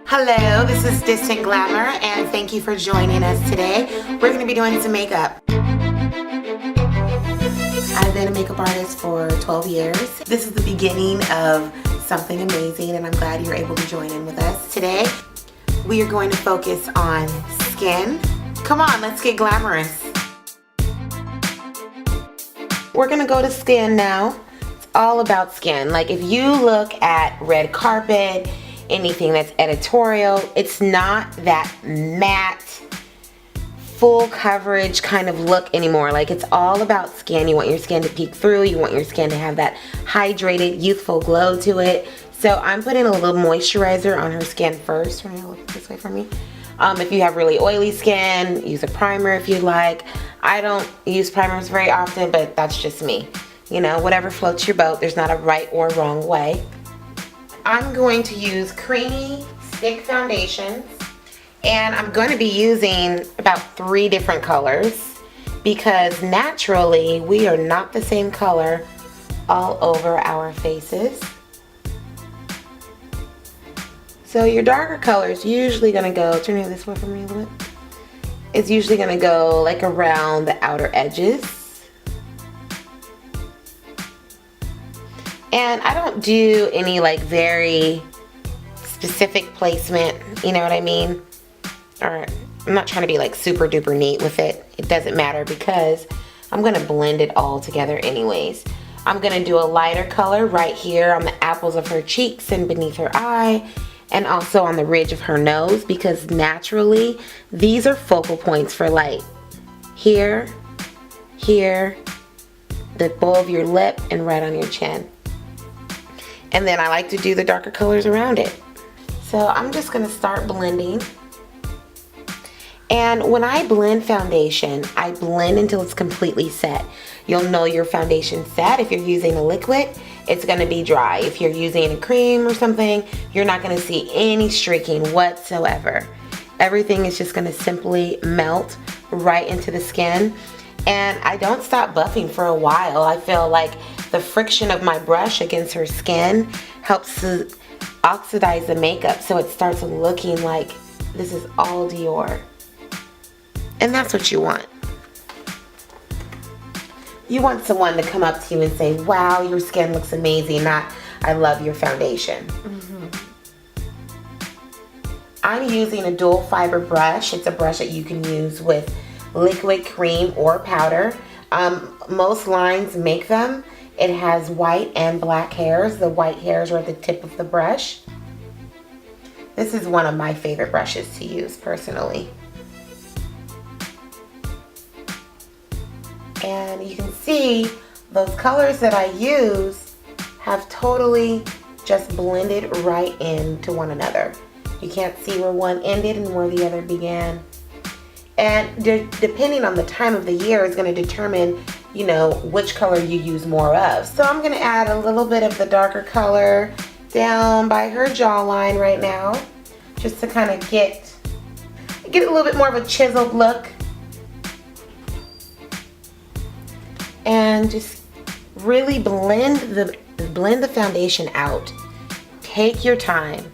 Hello, this is Distant Glamour, and thank you for joining us today. We're going to be doing some makeup. I've been a makeup artist for 12 years. This is the beginning of something amazing, and I'm glad you're able to join in with us. Today, we are going to focus on skin. Come on, let's get glamorous. We're going to go to skin now. It's all about skin. Like if you look at red carpet, anything that's editorial, it's not that matte, full coverage kind of look anymore. Like it's all about skin. You want your skin to peek through. You want your skin to have that hydrated, youthful glow to it. So I'm putting a little moisturizer on her skin first. We're gonna look this way for me. If you have really oily skin, use a primer if you'd like. I don't use primers very often, but that's just me. You know, whatever floats your boat. There's not a right or wrong way. I'm going to use creamy stick foundations, and I'm going to be using about 3 different colors because naturally we are not the same color all over our faces. So your darker color is usually going to go, turn it this way for me a little bit. It's usually going to go like around the outer edges. And I don't do any like very specific placement, you know what I mean? Or I'm not trying to be like super duper neat with it. It doesn't matter because I'm gonna blend it all together anyways. I'm gonna do a lighter color right here on the apples of her cheeks and beneath her eye, and also on the ridge of her nose, because naturally these are focal points for light. Here, here, the bowl of your lip, and right on your chin. And then I like to do the darker colors around it. So I'm just gonna start blending. And when I blend foundation, I blend until it's completely set. You'll know your foundation's set. If you're using a liquid, it's gonna be dry. If you're using a cream or something, you're not gonna see any streaking whatsoever. Everything is just gonna simply melt right into the skin. And I don't stop buffing for a while. I feel like the friction of my brush against her skin helps to oxidize the makeup so it starts looking like this is all Dior. And that's what you want. You want someone to come up to you and say, wow, your skin looks amazing, not, I love your foundation. I'm using a dual fiber brush. It's a brush that you can use with liquid, cream, or powder. Most lines make them. It has white and black hairs. The white hairs are at the tip of the brush. This is one of my favorite brushes to use personally. And you can see those colors that I use have totally just blended right into one another. You can't see where one ended and where the other began. And depending on the time of the year is going to determine, you know, which color you use more of. So I'm going to add a little bit of the darker color down by her jawline right now, just to kind of get a little bit more of a chiseled look. And just really blend the foundation out. Take your time.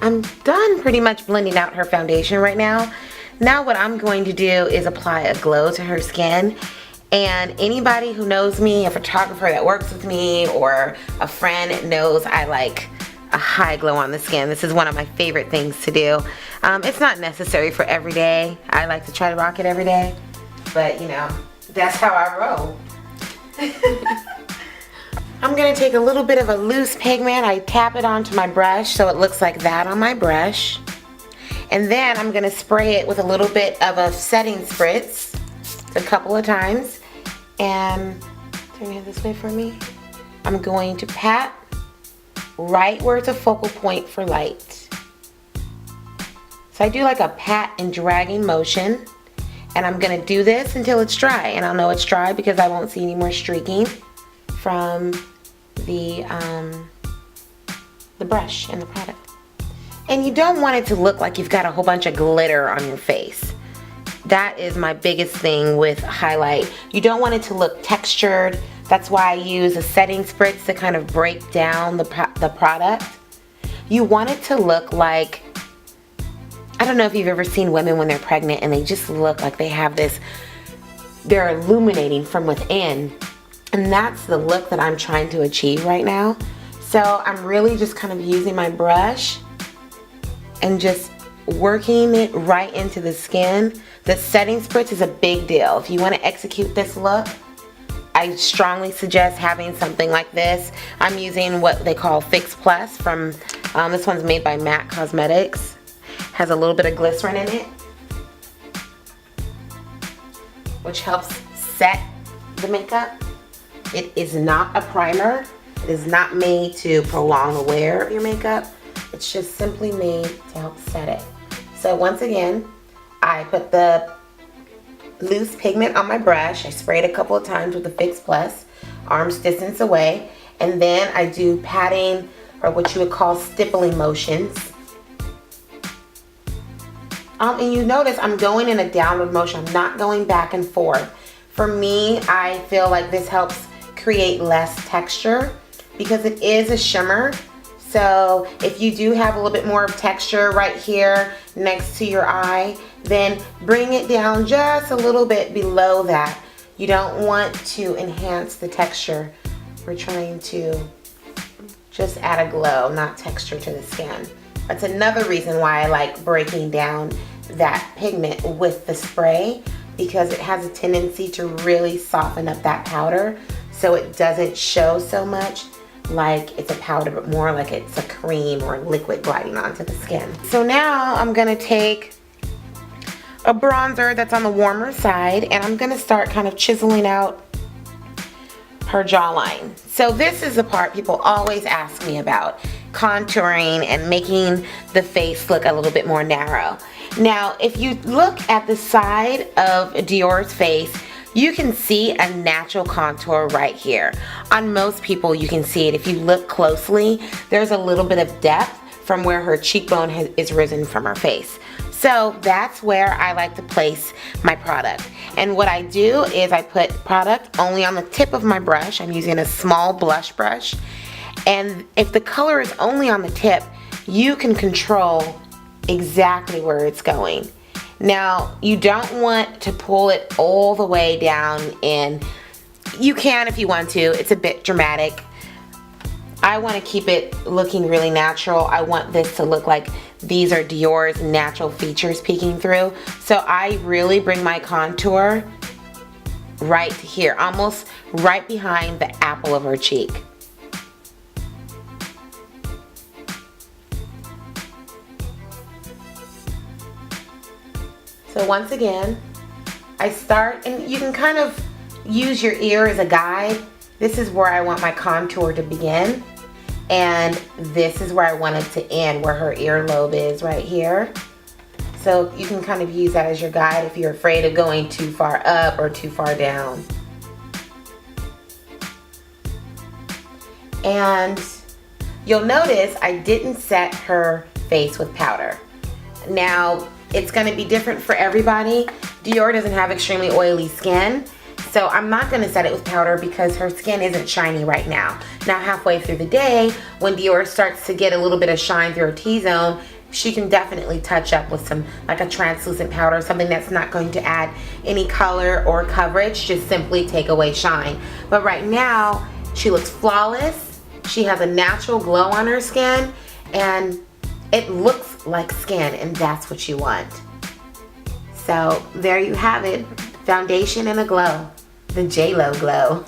I'm done pretty much blending out her foundation right now. Now what I'm going to do is apply a glow to her skin. And anybody who knows me, a photographer that works with me, or a friend knows I like a high glow on the skin. This is one of my favorite things to do. It's not necessary for every day. I like to try to rock it every day. But you know, that's how I roll. I'm going to take a little bit of a loose pigment. I tap it onto my brush so it looks like that on my brush. And then I'm going to spray it with a little bit of a setting spritz a couple of times. And turn it this way for me. I'm going to pat right where it's a focal point for light. So I do like a pat and dragging motion. And I'm going to do this until it's dry. And I'll know it's dry because I won't see any more streaking from the brush and the product. And you don't want it to look like you've got a whole bunch of glitter on your face. That is my biggest thing with highlight. You don't want it to look textured. That's why I use a setting spritz to kind of break down the product. You want it to look like, I don't know if you've ever seen women when they're pregnant and they just look like they have this, they're illuminating from within. And that's the look that I'm trying to achieve right now. So I'm really just kind of using my brush and just working it right into the skin. The setting spritz is a big deal. If you want to execute this look, I strongly suggest having something like this. I'm using what they call Fix Plus from, this one's made by MAC Cosmetics. Has a little bit of glycerin in it, which helps set the makeup. It is not a primer. It is not made to prolong the wear of your makeup. It's just simply made to help set it. So once again, I put the loose pigment on my brush. I sprayed a couple of times with the Fix Plus, arm's distance away, and then I do patting, or what you would call stippling motions. And you notice I'm going in a downward motion. I'm not going back and forth. For me, I feel like this helps create less texture because it is a shimmer. So if you do have a little bit more of texture right here next to your eye, then bring it down just a little bit below that. You don't want to enhance the texture. We're trying to just add a glow, not texture to the skin. That's another reason why I like breaking down that pigment with the spray, because it has a tendency to really soften up that powder so it doesn't show so much like it's a powder, but more like it's a cream or liquid gliding onto the skin. So now I'm gonna take a bronzer that's on the warmer side and I'm gonna start kind of chiseling out her jawline. So this is the part people always ask me about, contouring and making the face look a little bit more narrow. Now, if you look at the side of Dior's face, you can see a natural contour right here. On most people, you can see it. If you look closely, there's a little bit of depth from where her cheekbone is risen from her face. So that's where I like to place my product. And what I do is I put product only on the tip of my brush. I'm using a small blush brush. And if the color is only on the tip, you can control exactly where it's going. Now, you don't want to pull it all the way down in. You can if you want to. It's a bit dramatic. I want to keep it looking really natural. I want this to look like these are Dior's natural features peeking through. So I really bring my contour right here, almost right behind the apple of her cheek. So once again, I start, and you can kind of use your ear as a guide. This is where I want my contour to begin, and this is where I want it to end, where her earlobe is right here. So you can kind of use that as your guide if you're afraid of going too far up or too far down. And you'll notice I didn't set her face with powder. Now, it's going to be different for everybody. Dior doesn't have extremely oily skin, so I'm not going to set it with powder because her skin isn't shiny right now. Now, halfway through the day, when Dior starts to get a little bit of shine through her T-zone, she can definitely touch up with some, like a translucent powder, something that's not going to add any color or coverage, just simply take away shine. But right now, she looks flawless. She has a natural glow on her skin, and it looks like skin, and that's what you want. So there you have it, foundation and a glow, the J-Lo glow.